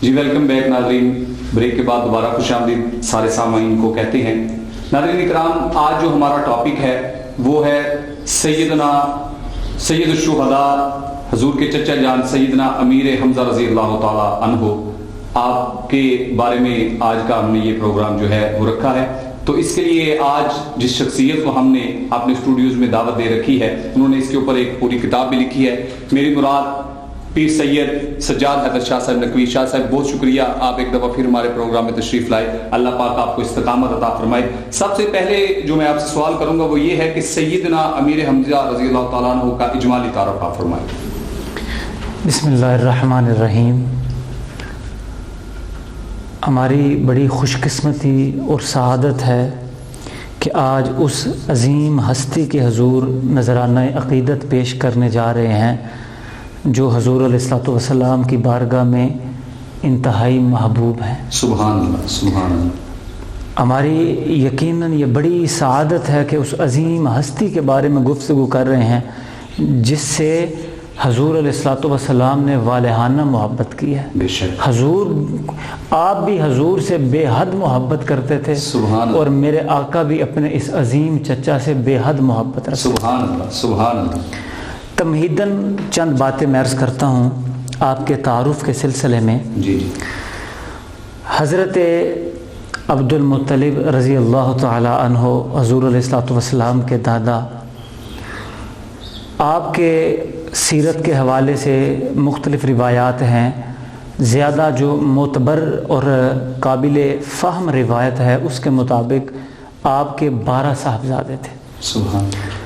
جی welcome back ناظرین، break کے بعد دوبارہ خوش آمدید سارے سامعین کو کہتے ہیں۔ ناظرین اکرام، آج جو ہمارا ٹاپک ہے وہ ہے سید الشہداء حضور کے چچا جان سیدنا امیر حمزہ رضی اللہ تعالی عنہ، آپ کے بارے میں آج کا ہم نے یہ پروگرام جو ہے وہ رکھا ہے۔ تو اس کے لیے آج جس شخصیت کو ہم نے اپنے اسٹوڈیوز میں دعوت دے رکھی ہے، انہوں نے اس کے اوپر ایک پوری کتاب بھی لکھی ہے۔ میری مراد پیر سید سجاد حیدر شاہ صاحب نقوی شاہ صاحب، بہت شکریہ، آپ ایک دفعہ پھر ہمارے پروگرام میں تشریف لائے۔ اللہ پاک آپ کو استقامت عطا فرمائے۔ سب سے پہلے جو میں آپ سے سوال کروں گا وہ یہ ہے کہ سیدنا امیر حمزہ رضی اللہ تعالیٰ عنہ کا اجمالی تعارف آپ فرمائیں۔ بسم اللہ الرحمن الرحیم۔ ہماری بڑی خوش قسمتی اور سعادت ہے کہ آج اس عظیم ہستی کے حضور نذرانہ عقیدت پیش کرنے جا رہے ہیں جو حضور علیہ الصلوۃ والسلام کی بارگاہ میں انتہائی محبوب ہیں۔ سبحان اللہ، سبحان اللہ۔ ہماری یقیناً یہ بڑی سعادت ہے کہ اس عظیم ہستی کے بارے میں گفتگو کر رہے ہیں جس سے حضور علیہ الصلوۃ والسلام نے والہانہ محبت کی ہے۔ بے شک حضور، آپ بھی حضور سے بے حد محبت کرتے تھے، سبحان اللہ، اور میرے آقا بھی اپنے اس عظیم چچا سے بے حد محبت رکھتے۔ سبحان اللہ، سبحان اللہ۔ تمہیداً چند باتیں میں عرض کرتا ہوں آپ کے تعارف کے سلسلے میں۔ جی جی۔ حضرت عبد المطلب رضی اللہ تعالی عنہ حضور علیہ الصلوۃ والسلام کے دادا، آپ کے سیرت کے حوالے سے مختلف روایات ہیں۔ زیادہ جو معتبر اور قابل فہم روایت ہے اس کے مطابق آپ کے 12 صاحبزادے تھے۔ سبحان اللہ۔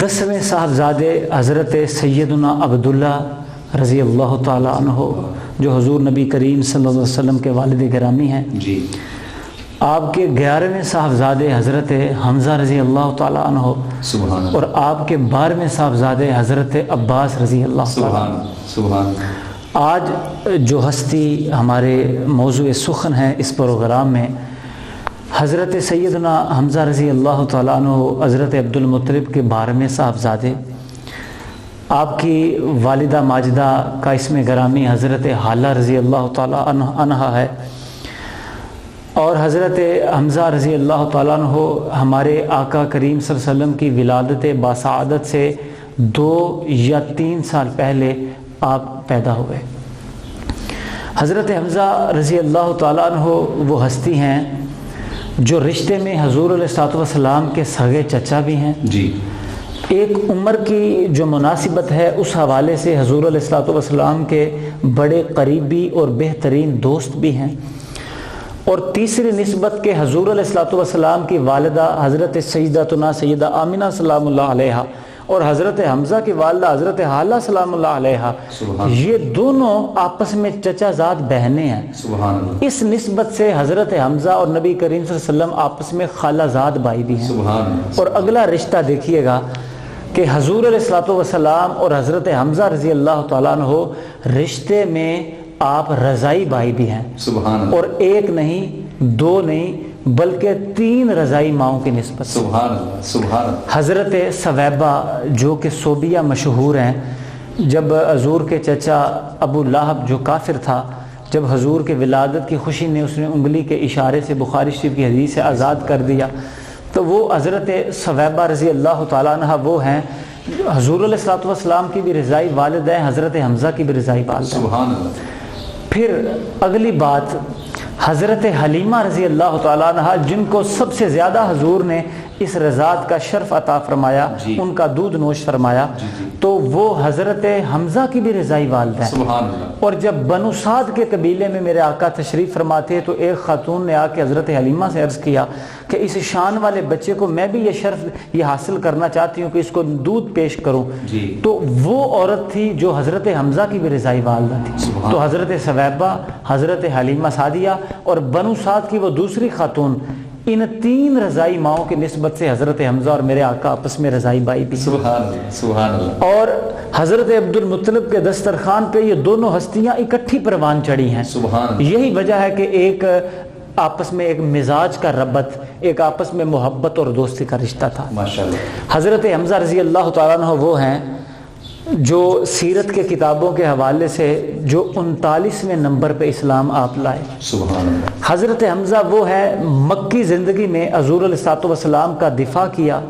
10ویں صاحبزادے حضرت سیدنا عبداللہ رضی اللہ تعالی عنہ جو حضور نبی کریم صلی اللہ علیہ وسلم کے والد گرامی ہیں۔ جی۔ آپ کے 11ویں صاحبزادے حضرت حمزہ رضی اللہ تعالی عنہ، سبحان اللہ، اور آپ کے 12ویں صاحبزادے حضرت عباس رضی اللہ تعالی عنہ۔ سبحان اللہ، سبحان اللہ۔ آج جو ہستی ہمارے موضوع سخن ہے اس پروگرام میں، حضرت سیدنا حمزہ رضی اللہ تعالیٰ عنہ حضرت عبد المطلب کے 12ویں صاحبزادے، آپ کی والدہ ماجدہ کا اسم گرامی حضرت حالہ رضی اللہ تعالیٰ عنہ ہے، اور حضرت حمزہ رضی اللہ تعالیٰ عنہ ہمارے آقا کریم صلی اللہ علیہ وسلم کی ولادت باسعادت سے 2 یا 3 سال پہلے آپ پیدا ہوئے۔ حضرت حمزہ رضی اللہ تعالیٰ عنہ وہ ہستی ہیں جو رشتے میں حضور علیہ الصلوۃ والسلام کے سگے چچا بھی ہیں۔ جی۔ ایک عمر کی جو مناسبت ہے اس حوالے سے حضور علیہ الصلوۃ والسلام کے بڑے قریبی اور بہترین دوست بھی ہیں، اور تیسری نسبت کے حضور علیہ الصلوۃ والسلام کی والدہ حضرت سیدہ آمنہ سلام اللہ علیہا اور حضرت حمزہ کی والدہ حضرت حالہ سلام اللہ علیہا، یہ دونوں آپس میں چچا زاد بہنیں ہیں۔ سبحان اللہ۔ اس نسبت سے حضرت حمزہ اور نبی کریم صلی اللہ علیہ وسلم آپس میں خالہ زاد بھائی بھی ہیں۔ سبحان اللہ۔ اور اگلا رشتہ دیکھیے گا کہ حضور علیہ الصلوۃ والسلام اور حضرت حمزہ رضی اللہ تعالیٰ عنہ رشتے میں آپ رضائی بھائی بھی ہیں۔ سبحان اللہ۔ اور ایک نہیں، 2 نہیں، بلکہ 3 رضائی ماؤں کی نسبت۔ سبحان اللہ، سبحان اللہ۔ حضرت ثویبہ جو کہ صوبیہ مشہور ہیں، جب حضور کے چچا ابو لہب جو کافر تھا، جب حضور کے ولادت کی خوشی نے اس نے انگلی کے اشارے سے بخاری شریف کی حدیث سے آزاد کر دیا، تو وہ حضرت ثویبہ رضی اللہ تعالیٰ عنہ وہ ہیں حضور علیہ الصلوۃ والسلام کی بھی رضائی والد ہیں، حضرت حمزہ کی بھی رضائی والد ہیں۔ سبحان اللہ۔ پھر اگلی بات، حضرت حلیمہ رضی اللہ تعالیٰ عنہ جن کو سب سے زیادہ حضور نے اس رضاعت کا شرف عطا فرمایا، جی۔ ان کا دودھ نوش فرمایا، جی جی۔ تو وہ حضرت حمزہ کی بھی رضائی والد ہیں۔ سبحان اللہ۔ اور جب بنو سعد کے قبیلے میں میرے آقا تشریف فرماتے تو ایک خاتون نے آ کے حضرت حلیمہ سے عرض کیا کہ اس شان والے بچے کو میں بھی یہ شرف یہ حاصل کرنا چاہتی ہوں کہ اس کو دودھ پیش کروں۔ جی۔ تو وہ عورت تھی جو حضرت حمزہ کی بھی رضائی والدہ تھی۔ سبحان۔ تو حضرت ثویبہ، حضرت حلیمہ سعدیہ اور بنو سعد کی وہ دوسری خاتون، ان 3 رضائی ماؤں کی نسبت سے حضرت حمزہ اور میرے آقا آپس میں رضائی بھائی بھی ہیں۔ سبحان اللہ، سبحان اللہ۔ اور حضرت عبد المطلب کے دسترخوان پہ یہ دونوں ہستیاں اکٹھی پروان چڑھی ہیں۔ سبحان اللہ۔ یہی وجہ ہے کہ ایک آپس میں ایک مزاج کا ربط، ایک آپس میں محبت اور دوستی کا رشتہ تھا۔ ماشاءاللہ۔ حضرت حمزہ رضی اللہ تعالیٰ عنہ وہ ہیں جو سیرت کے کتابوں کے حوالے سے جو 39ویں نمبر پہ اسلام آپ لائے. سبحان اللہ. حضرت حمزہ وہ ہے مکی زندگی میں حضور علیہ الصلوۃ والسلام کا دفاع کیا.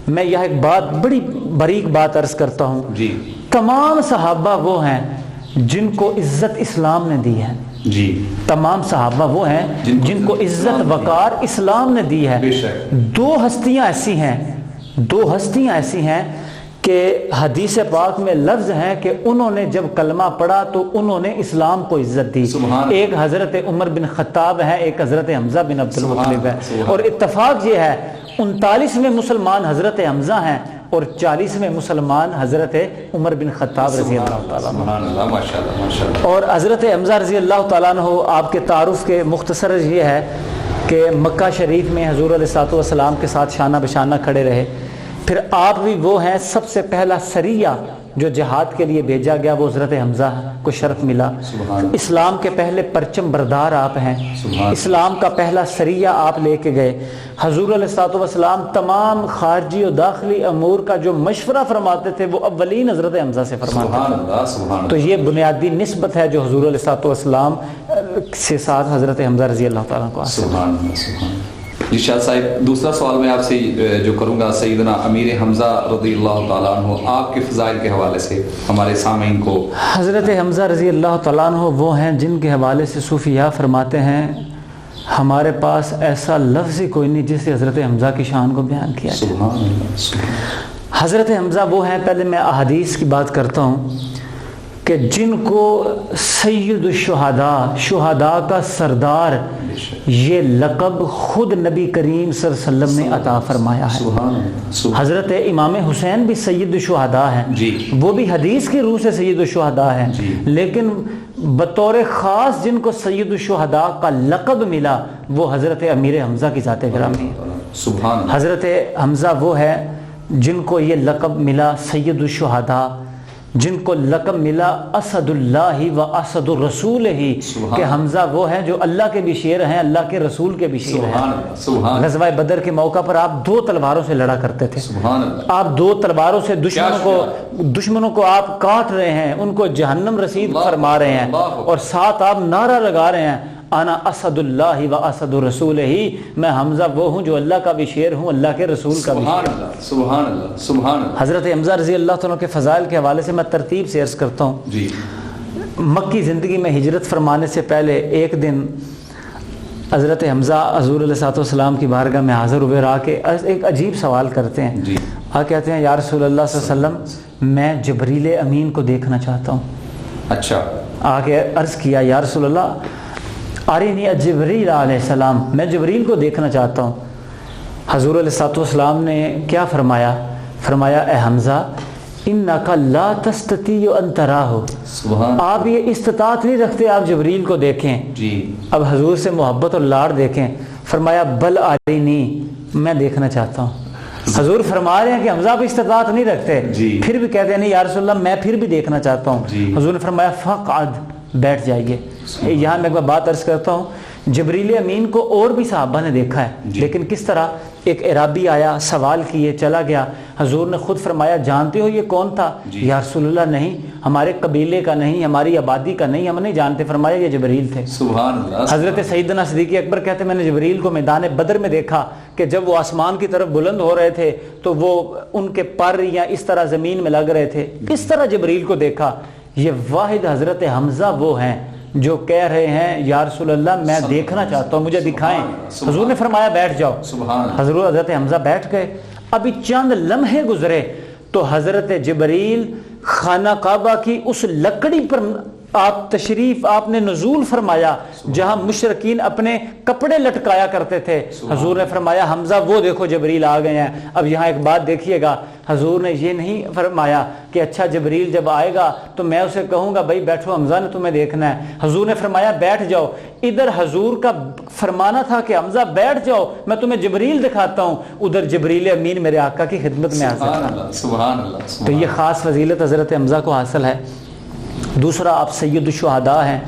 میں یہ ایک بات بڑی باریک بات عرض کرتا ہوں. جی. تمام صحابہ وہ ہیں جن کو عزت اسلام نے دی ہے. جی. تمام صحابہ وہ ہیں جن کو عزت وقار اسلام نے دی ہے. دو ہستیاں ایسی ہیں کہ حدیث پاک میں لفظ ہیں کہ انہوں نے جب کلمہ پڑھا تو انہوں نے اسلام کو عزت دی. ایک حضرت عمر بن خطاب ہے, ایک حضرت حمزہ بن عبد المطلب ہے. اور اتفاق یہ ہے 39ویں مسلمان حضرت حمزہ ہیں اور 40ویں مسلمان حضرت عمر بن خطاب رضی اللہ تعالیٰ عنہ. اور حضرت حمزہ رضی اللہ تعالیٰ عنہ آپ کے تعارف کے مختصر یہ ہے کہ مکہ شریف میں حضور علیہ الصلوۃ والسلام کے ساتھ شانہ بشانہ کھڑے رہے. پھر آپ بھی وہ ہیں سب سے پہلا سریہ جو جہاد کے لیے بھیجا گیا, وہ حضرت حمزہ کو شرف ملا. اسلام کے پہلے پرچم بردار آپ ہیں. اسلام کا پہلا سریہ آپ لے کے گئے. حضور علیہ الصلوۃ والسلام تمام خارجی و داخلی امور کا جو مشورہ فرماتے تھے وہ اولین حضرت حمزہ سے فرماتے تھے. تو یہ بنیادی نسبت ہے جو حضور علیہ الصلوۃ والسلام سے ساتھ حضرت حمزہ رضی اللہ تعالیٰ کو حاصل. جی شاہ صاحب, دوسرا سوال میں آپ سے جو کروں گا, سیدنا امیر حمزہ رضی اللہ تعالیٰ عنہ آپ کے فضائل کے حوالے سے ہمارے سامعین کو. حضرت حمزہ رضی اللہ تعالیٰ عنہ وہ ہیں جن کے حوالے سے صوفیاء فرماتے ہیں ہمارے پاس ایسا لفظ ہی کوئی نہیں جس سے حضرت حمزہ کی شان کو بیان کیا جائے. سبحان اللہ. حضرت حمزہ وہ ہیں, پہلے میں احادیث کی بات کرتا ہوں, کہ جن کو سید الشہداء, شہداء کا سردار, یہ لقب خود نبی کریم صلی اللہ علیہ وسلم نے عطا فرمایا ہے. حضرت امام حسین بھی سید الشہداء ہیں, وہ بھی حدیث کی روح سے سید الشہداء ہیں, لیکن بطور خاص جن کو سید الشہداء کا لقب ملا وہ حضرت امیر حمزہ کی ذات گرامی ہے. حضرت حمزہ وہ ہے جن کو یہ لقب ملا سید الشہداء, جن کو لقب ملا اسد اللہ و اسد الرسول ہی, کہ حمزہ وہ ہیں جو اللہ کے بھی شیر ہیں, اللہ کے رسول کے بھی شیر ہیں. غزوہ بدر کے موقع پر آپ 2 تلواروں سے لڑا کرتے تھے. آپ 2 تلواروں سے دشمنوں کو آپ کاٹ رہے ہیں, ان کو جہنم رسید فرما رہے ہیں, اور ساتھ آپ نعرہ لگا رہے ہیں انا اسد اللہ و اسد الرسول ہی, میں حمزہ وہ ہوں جو اللہ کا بھی شیر ہوں, اللہ کے رسول کا بھی شیر. سبحان اللہ, سبحان اللہ. حضرت حمزہ رضی اللہ تعالیٰ کے فضائل کے حوالے سے میں ترتیب سے عرض کرتا ہوں. جی. مکی زندگی میں ہجرت فرمانے سے پہلے ایک دن حضرت حمزہ حضور علیہ السلام کی بارگاہ میں حاضر ہوئے, آ کے ایک عجیب سوال کرتے ہیں. جی. کہتے ہیں یا رسول اللہ صلی اللہ علیہ وسلم میں جبریل امین کو دیکھنا چاہتا ہوں. اچھا. آ کے عرض کیا یا رسول اللہ ارینی جبریل علیہ السلام, میں جبریل کو دیکھنا چاہتا ہوں. حضور علیہ السلام نے کیا فرمایا؟ فرمایا اے حمزہ انک لا تستطیع ان تراہ, آپ یہ استطاعت نہیں رکھتے آپ جبریل کو دیکھیں. جی. اب حضور سے محبت اور لاڑ دیکھیں. فرمایا بل ارینی, میں دیکھنا چاہتا ہوں. حضور فرما رہے ہیں کہ حمزہ بھی استطاعت نہیں رکھتے, پھر بھی کہتے ہیں نہیں یا رسول اللہ میں پھر بھی دیکھنا چاہتا ہوں. حضور نے فرمایا فقعد, بیٹھ جائیے. یہاں میں ایک بات عرض کرتا ہوں, جبریل امین کو اور بھی صحابہ نے دیکھا ہے, لیکن کس طرح؟ ایک عرابی آیا, سوال کیے, چلا گیا. حضور نے خود فرمایا جانتے ہو یہ کون تھا؟ یا رسول اللہ نہیں, ہمارے قبیلے کا نہیں, ہماری آبادی کا نہیں, ہم نہیں جانتے. فرمایا یہ جبریل تھے. سبحان اللہ. حضرت سیدنا صدیق اکبر کہتے میں نے جبریل کو میدان بدر میں دیکھا کہ جب وہ آسمان کی طرف بلند ہو رہے تھے تو وہ ان کے پر یا اس طرح زمین میں لگ رہے تھے, اس طرح جبریل کو دیکھا. یہ واحد حضرت حمزہ وہ ہیں جو کہہ رہے ہیں یا رسول اللہ میں دیکھنا چاہتا ہوں, مجھے دکھائیں. حضور نے فرمایا بیٹھ جاؤ. حضرت حمزہ بیٹھ گئے. ابھی چند لمحے گزرے تو حضرت جبریل خانہ کعبہ کی اس لکڑی پر آپ نے نزول فرمایا جہاں مشرکین اپنے کپڑے لٹکایا کرتے تھے. حضور نے فرمایا حمزہ وہ دیکھو جبریل آ گئے ہیں. اب یہاں ایک بات دیکھیے گا, حضور نے یہ نہیں فرمایا کہ اچھا جبریل جب آئے گا تو میں اسے کہوں گا بھائی بیٹھو حمزہ نے تمہیں دیکھنا ہے. حضور نے فرمایا بیٹھ جاؤ. ادھر حضور کا فرمانا تھا کہ حمزہ بیٹھ جاؤ میں تمہیں جبریل دکھاتا ہوں, ادھر جبریل امین میرے آقا کی خدمت میں حاضر تھا. سبحان اللہ. تو یہ خاص فضیلت حضرت حمزہ کو حاصل ہے. دوسرا آپ سید الشہداء ہیں,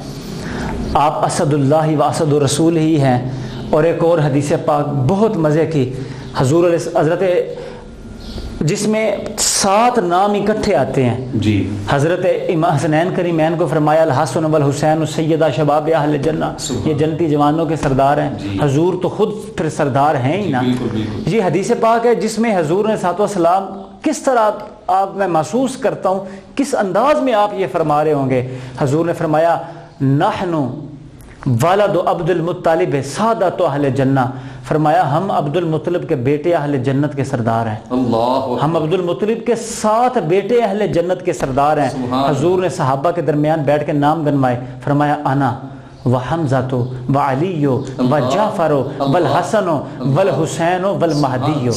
آپ اسد اللہ و اسد الرسول ہی ہیں. اور ایک اور حدیث پاک بہت مزے کی, حضور حضرت جس میں 7 نام اکٹھے آتے ہیں جی حضرت امام حسنین کریمین کو فرمایا الحسن والحسین سیدہ شباب اہل جنہ، یہ جنتی جوانوں کے سردار ہیں. حضور تو خود پھر سردار ہیں ہی نا. یہ حدیث پاک ہے جس میں حضور نے صلوات و سلام کس طرح آپ میں محسوس کرتا ہوں کس انداز میں آپ یہ فرما رہے ہوں گے. حضور نے فرمایا نحن والد عبد المطلب سادۃ اہل جنہ، فرمایا ہم عبد المطلب کے بیٹے اہل جنت کے سردار ہیں. اللہ، ہم عبد المطلب کے 7 بیٹے اہل جنت کے سردار ہیں. حضور نے صحابہ کے درمیان بیٹھ کے نام گنوائے، فرمایا انا وحمزۃ وعلی وجعفر والحسن والحسین والمہدی،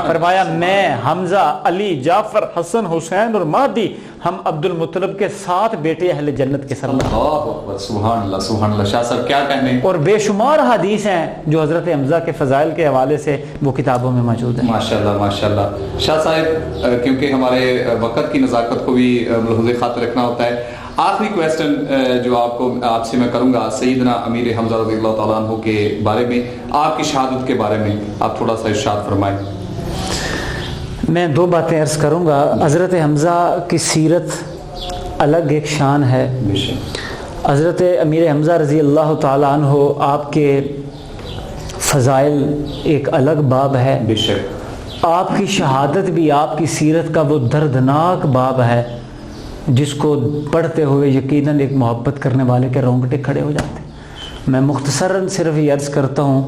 فرمایا میں، حمزہ، علی، جعفر، حسن، حسین اور مہدی، ہم عبد المطلب کے 7 بیٹے اہل جنت کے سردار. اللہ اکبر، سبحان اللہ سبحان اللہ. شاہ صاحب کیا کہنے. اور بے شمار حدیث ہیں جو حضرت حمزہ کے فضائل کے حوالے سے وہ کتابوں میں موجود ہیں. ماشاءاللہ ماشاءاللہ. شاہ صاحب کیونکہ ہمارے وقت کی نزاکت کو بھی ملحوظ خاطر رکھنا ہوتا ہے، آخری کویسچن جو آپ سے میں کروں گا سیدنا امیر حمزہ رضی اللہ تعالیٰ عنہ کے بارے میں، آپ کی شہادت کے بارے میں آپ تھوڑا سا ارشاد فرمائیں. میں 2 باتیں عرض کروں گا. حضرت حمزہ کی سیرت الگ ایک شان ہے. حضرت امیر حمزہ رضی اللہ تعالیٰ عنہ آپ کے فضائل ایک الگ باب ہے. بے شک آپ کی شہادت بھی آپ کی سیرت کا وہ دردناک باب ہے جس کو پڑھتے ہوئے یقیناً ایک محبت کرنے والے کے رونگٹے کھڑے ہو جاتے ہیں. میں مختصراً صرف یہ عرض کرتا ہوں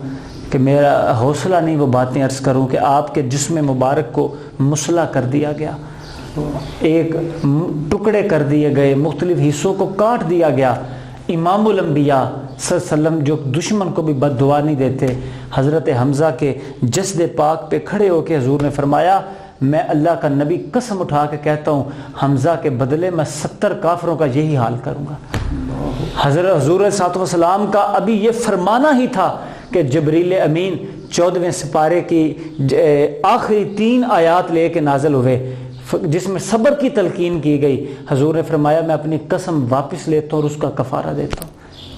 کہ میرا حوصلہ نہیں وہ باتیں عرض کروں کہ آپ کے جسم مبارک کو مسلح کر دیا گیا، ایک ٹکڑے کر دیے گئے، مختلف حصوں کو کاٹ دیا گیا. امام الانبیاء صلی اللہ علیہ وسلم جو دشمن کو بھی بد دعا نہیں دیتے، حضرت حمزہ کے جسد پاک پہ کھڑے ہو کے حضور نے فرمایا میں اللہ کا نبی قسم اٹھا کے کہتا ہوں حمزہ کے بدلے میں 70 کافروں کا یہی حال کروں گا. حضرت حضور صلی اللہ علیہ وسلم کا ابھی یہ فرمانا ہی تھا کہ جبریل امین 14ویں سپارے کی آخری 3 آیات لے کے نازل ہوئے جس میں صبر کی تلقین کی گئی. حضور نے فرمایا میں اپنی قسم واپس لیتا ہوں اور اس کا کفارہ دیتا ہوں.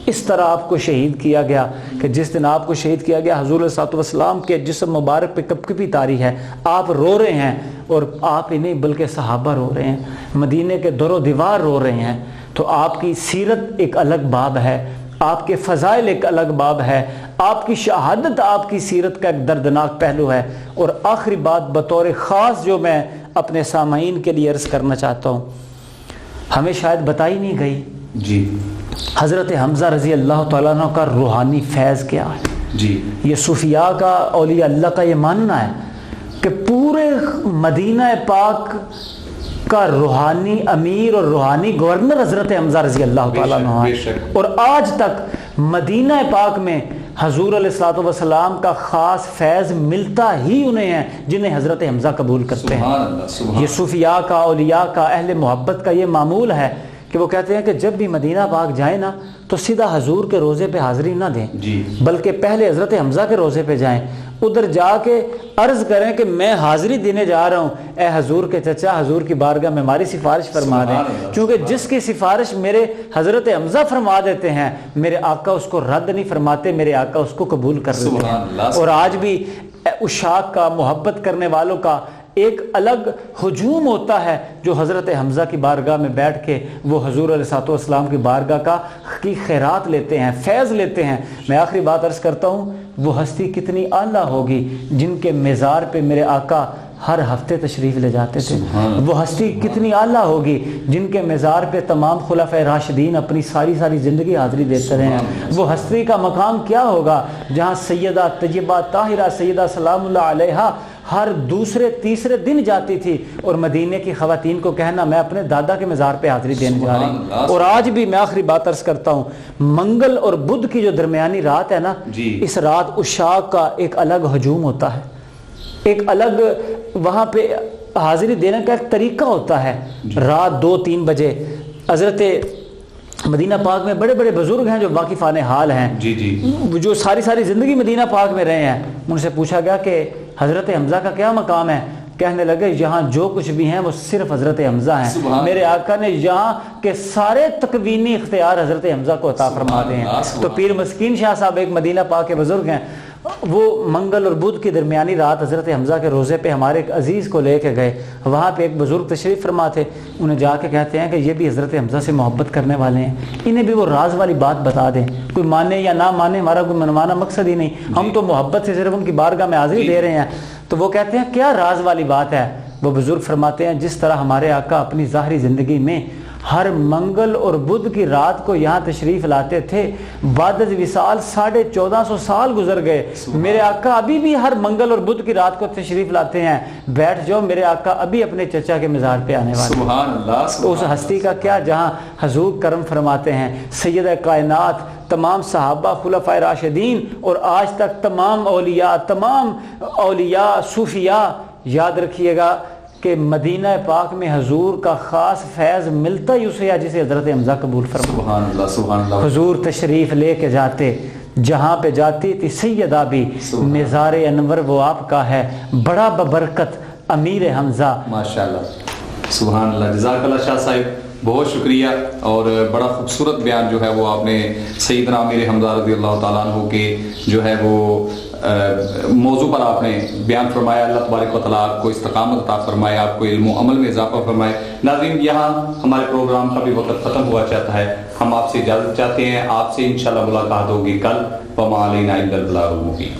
اس طرح آپ کو شہید کیا گیا کہ جس دن آپ کو شہید کیا گیا حضور صلی اللہ علیہ وسلم کے جسم مبارک پہ کپ کپی طاری ہے. آپ رو رہے ہیں اور آپ ہی نہیں بلکہ صحابہ رو رہے ہیں، مدینے کے در و دیوار رو رہے ہیں. تو آپ کی سیرت ایک الگ باب ہے، آپ کے فضائل ایک الگ باب ہے، آپ کی شہادت آپ کی سیرت کا ایک دردناک پہلو ہے. اور آخری بات بطور خاص جو میں اپنے سامعین کے لیے عرض کرنا چاہتا ہوں، ہمیں شاید بتائی نہیں گئی جی حضرت حمزہ رضی اللہ تعالیٰ عنہ کا روحانی فیض کیا ہے. جی یہ صوفیاء کا، اولیاء اللہ کا یہ ماننا ہے کہ پورے مدینہ پاک کا روحانی امیر اور روحانی گورنر حضرت حمزہ رضی اللہ تعالیٰ عنہ ہے. اور آج تک مدینہ پاک میں حضور علیہ الصلوۃ والسلام کا خاص فیض ملتا ہی انہیں ہے جنہیں حضرت حمزہ قبول کرتے ہیں. یہ صوفیاء کا، اولیاء کا، اہل محبت کا یہ معمول ہے کہ وہ کہتے ہیں کہ جب بھی مدینہ پاک جائیں نا تو سیدھا حضور کے روزے پہ حاضری نہ دیں بلکہ پہلے حضرت حمزہ کے روزے پہ جائیں، ادھر جا کے عرض کریں کہ میں حاضری دینے جا رہا ہوں، اے حضور کے چچا حضور کی بارگاہ میں ہماری سفارش فرما دیں، کیونکہ جس کی سفارش میرے حضرت حمزہ فرما دیتے ہیں میرے آقا اس کو رد نہیں فرماتے، میرے آقا اس کو قبول کر لیتے ہیں. اور آج بھی عشاق کا، محبت کرنے والوں کا ایک الگ ہجوم ہوتا ہے جو حضرت حمزہ کی بارگاہ میں بیٹھ کے وہ حضور علیہ الصلوۃ والسلام کی بارگاہ کی خیرات لیتے ہیں، فیض لیتے ہیں. میں آخری بات عرض کرتا ہوں، وہ ہستی کتنی اعلیٰ ہوگی جن کے مزار پہ میرے آقا ہر ہفتے تشریف لے جاتے تھے. وہ ہستی کتنی اعلیٰ ہوگی جن کے مزار پہ تمام خلفائے راشدین اپنی ساری زندگی حاضری دیتے رہے ہیں. وہ ہستی کا مقام کیا ہوگا جہاں سیدہ طیبہ طاہرہ سیدہ سلام اللہ علیہا ہر دوسرے تیسرے دن جاتی تھی اور مدینے کی خواتین کو کہنا میں اپنے دادا کے مزار پہ حاضری دینے جا رہی ہوں. اور آج بھی میں آخری بات عرض کرتا ہوں، منگل اور بدھ کی جو درمیانی رات ہے نا، اس رات عشاق کا ایک الگ ہجوم ہوتا ہے، ایک الگ وہاں پہ حاضری دینے کا ایک طریقہ ہوتا ہے. رات 2-3 بجے حضرت مدینہ پاک میں بڑے بڑے بزرگ ہیں جو واقفان حال ہیں، جو ساری زندگی مدینہ پاک میں رہے ہیں، ان سے پوچھا گیا کہ حضرت حمزہ کا کیا مقام ہے؟ کہنے لگے یہاں جو کچھ بھی ہیں وہ صرف حضرت حمزہ ہیں. میرے آقا نے یہاں کے سارے تکوینی اختیار حضرت حمزہ کو عطا فرما دے ہیں. تو پیر مسکین شاہ صاحب ایک مدینہ پاک کے بزرگ ہیں، وہ منگل اور بدھ کی درمیانی رات حضرت حمزہ کے روزے پہ ہمارے ایک عزیز کو لے کے گئے. وہاں پہ ایک بزرگ تشریف فرما تھے. انہیں جا کے کہتے ہیں کہ یہ بھی حضرت حمزہ سے محبت کرنے والے ہیں, انہیں بھی وہ راز والی بات بتا دیں. کوئی مانے یا نہ مانے, ہمارا کوئی منوانا مقصد ہی نہیں, ہم تو محبت سے صرف ان کی بارگاہ میں حاضری دے رہے ہیں. تو وہ کہتے ہیں کیا راز والی بات ہے؟ وہ بزرگ فرماتے ہیں جس طرح ہمارے آقا اپنی ظاہری زندگی میں ہر منگل اور بدھ کی رات کو یہاں تشریف لاتے تھے, بعد از وصال 1450 سال گزر گئے, میرے آقا ابھی بھی ہر منگل اور بدھ کی رات کو تشریف لاتے ہیں. بیٹھ جاؤ, میرے آقا ابھی اپنے چچا کے مزار پہ آنے والے. سبحان اللہ. اس ہستی کا کیا جہاں حضور کرم فرماتے ہیں. سیدہ کائنات, تمام صحابہ, خلفائے راشدین اور آج تک تمام اولیاء صوفیاء, یاد رکھیے گا کہ مدینہ پاک میں حضور کا خاص فیض ملتا ہی اسے ہے جسے حضرت حمزہ قبول فرمایا. سبحان اللہ, سبحان اللہ. حضور تشریف لے کے جاتے, جہاں پہ جاتی تھی سیدہ بھی, مزار انور وہ آپ کا ہے, بڑا ببرکت امیر حمزہ. ماشاءاللہ, سبحان اللہ. جزاک اللہ شاہ صاحب, بہت شکریہ. اور بڑا خوبصورت بیان جو ہے وہ آپ نے سیدنا امیر حمزہ رضی اللہ تعالیٰ عنہ کے جو ہے وہ موضوع پر آپ نے بیان فرمایا. اللہ تبارک و تعالیٰ آپ کو استقامت عطا فرمائے, آپ کو علم و عمل میں اضافہ فرمائے. ناظرین, یہاں ہمارے پروگرام کا بھی وقت ختم ہوا چاہتا ہے. ہم آپ سے اجازت چاہتے ہیں, آپ سے انشاءاللہ ملاقات ہوگی کل. وما علینا الا البلاغ المبین.